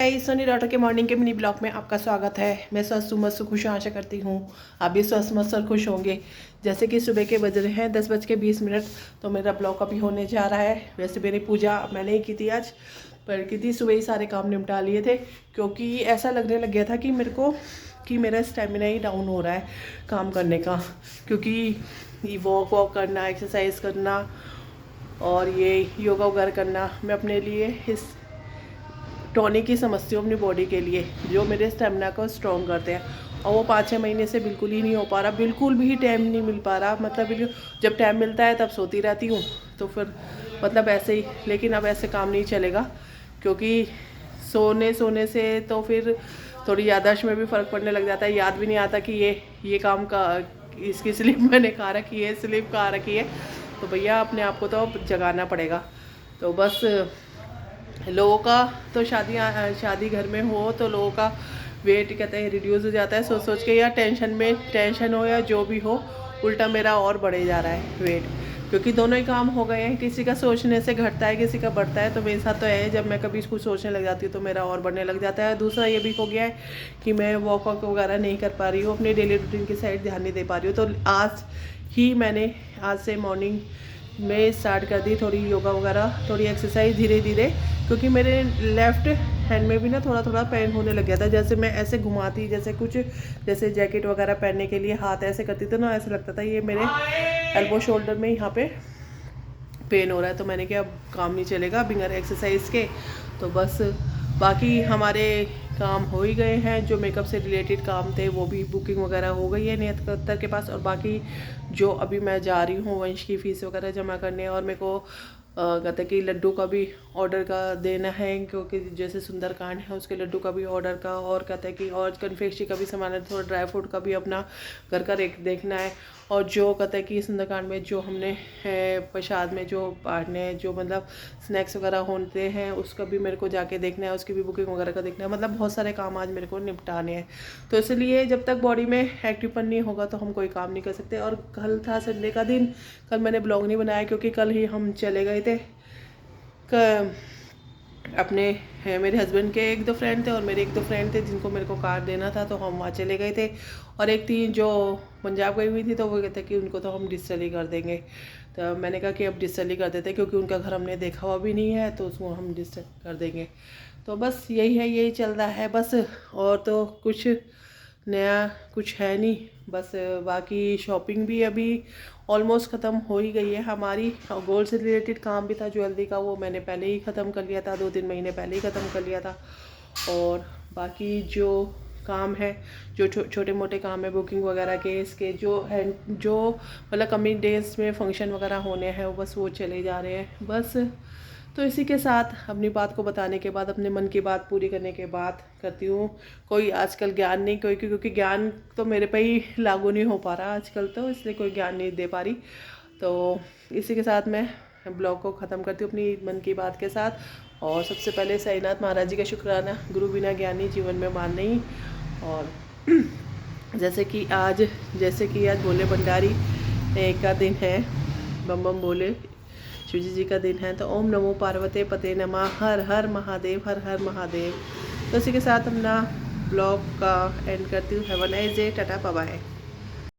Guys, Soni daughter के morning के mini blog में आपका स्वागत है। मैं स्वस्थ मस्त खुश हूँ, आशा करती हूँ आप भी स्वस्थ मस्त और खुश होंगे। जैसे कि सुबह के बज रहे हैं 10:20, तो मेरा ब्लॉग अभी होने जा रहा है। वैसे मेरी पूजा मैंने ही की थी आज, पर की थी सुबह ही सारे काम निपटा लिए थे, क्योंकि ऐसा लगने लग गया था कि मेरे को कि मेरा स्टेमिना ही डाउन हो रहा है काम करने का, क्योंकि वॉक करना, एक्सरसाइज करना और ये योगा वगैरह करना, मैं अपने लिए इस टॉनिक की समझती हूँ अपनी बॉडी के लिए, जो मेरे स्टेमिना को स्ट्रॉन्ग करते हैं। और वो 5-6 महीने से बिल्कुल ही नहीं हो पा रहा, बिल्कुल भी टाइम नहीं मिल पा रहा। मतलब जब टाइम मिलता है तब सोती रहती हूँ, तो फिर मतलब ऐसे ही। लेकिन अब ऐसे काम नहीं चलेगा, क्योंकि सोने से तो फिर थोड़ी याददाश्त में भी फ़र्क पड़ने लग जाता है। याद भी नहीं आता कि ये काम का इसकी स्लिप मैंने कहाँ रखी है, स्लिप कहाँ रखी है। तो भैया अपने आप को तो अब जगाना पड़ेगा। तो बस लोगों का तो शादी घर में हो तो लोगों का वेट कहते हैं रिड्यूस हो जाता है, सोच के, या टेंशन हो या जो भी हो, उल्टा मेरा और बढ़े जा रहा है वेट, क्योंकि दोनों ही काम हो गए हैं। किसी का सोचने से घटता है, किसी का बढ़ता है। तो मेरे साथ तो है, जब मैं कभी कुछ सोचने लग जाती हूँ तो मेरा और बढ़ने लग जाता है। दूसरा ये भी हो गया है कि मैं वॉक वगैरह नहीं कर पा रही हूँ, अपनी डेली रूटीन की साइड ध्यान नहीं दे पा रही हूँ। तो आज से मॉर्निंग में स्टार्ट कर दी थोड़ी योगा वगैरह, थोड़ी एक्सरसाइज धीरे धीरे, क्योंकि मेरे लेफ़्ट हैंड में भी ना थोड़ा थोड़ा पेन होने लग गया था। जैसे मैं ऐसे घुमाती, जैसे जैकेट वगैरह पहनने के लिए हाथ ऐसे करती थी ना, ऐसा लगता था ये मेरे एल्बो शोल्डर में यहाँ पे पेन हो रहा है। तो मैंने कहा अब काम नहीं चलेगा बिना एक्सरसाइज के। तो बस बाकी हमारे काम हो ही गए हैं। जो मेकअप से रिलेटेड काम थे वो भी बुकिंग वगैरह हो गई है नियत कत्तर के पास। और बाकी जो अभी मैं जा रही हूँ वंश की फ़ीस वगैरह जमा करने, और मेरे को कहते हैं कि लड्डू का भी ऑर्डर का देना है, क्योंकि जैसे सुंदरकांड है उसके लड्डू का भी ऑर्डर का, और कहते हैं कि और कन्फेक्शनरी का भी सामान है, थोड़ा ड्राई फ्रूट का भी अपना घर का देखना है। और जो कहते हैं कि सुंदरकांड में जो हमने प्रसाद में जो बांटने हैं, जो मतलब स्नैक्स वगैरह होते हैं, उसका भी मेरे को जाके देखना है, उसकी भी बुकिंग वगैरह का देखना है। मतलब बहुत सारे काम आज मेरे को निपटाने हैं। तो इसलिए जब तक बॉडी में एक्टिवपन नहीं होगा तो हम कोई काम नहीं कर सकते। और कल था संडे का दिन, कल मैंने ब्लॉग नहीं बनाया, क्योंकि कल ही हम चले गए थे अपने मेरे हस्बैंड के 1-2 फ्रेंड थे और मेरे 1-2 फ्रेंड थे जिनको मेरे को कार देना था, तो हम वहाँ चले गए थे। और एक थी जो पंजाब गई हुई थी, तो वो कहते कि उनको तो हम डिस्टल ही कर देंगे। तो मैंने कहा कि अब डिस्टल ही कर देते, क्योंकि उनका घर हमने देखा हुआ भी नहीं है, तो उसको हम डिस्टल कर देंगे। तो बस यही चल रहा है बस, और तो कुछ नया कुछ है नहीं। बस बाकी शॉपिंग भी अभी ऑलमोस्ट ख़त्म हो ही गई है हमारी। और गोल्ड से रिलेटेड काम भी था ज्वेलरी का, वो मैंने पहले ही ख़त्म कर लिया था, 2-3 महीने पहले ही ख़त्म कर लिया था। और बाकी जो काम है, जो छोटे मोटे काम है बुकिंग वगैरह के, इसके जो मतलब कमिंग डेज में फंक्शन वगैरह होने हैं, बस वो चले जा रहे हैं बस। तो इसी के साथ अपनी बात को बताने के बाद, अपने मन की बात पूरी करने के बाद करती हूँ कोई आजकल ज्ञान नहीं, क्योंकि ज्ञान तो मेरे पे ही लागू नहीं हो पा रहा आजकल, तो इसलिए कोई ज्ञान नहीं दे पा रही। तो इसी के साथ मैं ब्लॉग को ख़त्म करती हूँ अपनी मन की बात के साथ। और सबसे पहले साईनाथ महाराज जी का शुक्राना, गुरु बिना ज्ञानी जीवन में मान नहीं। और जैसे कि आज भोले भंडारी का दिन है, बम बम बोले शिवजी जी का दिन है। तो ओम नमो पार्वते पते नमः, हर हर महादेव, हर हर महादेव। तो इसी के साथ अपना ब्लॉग का एंड करती हूँ। Have a nice day, tata bye bye.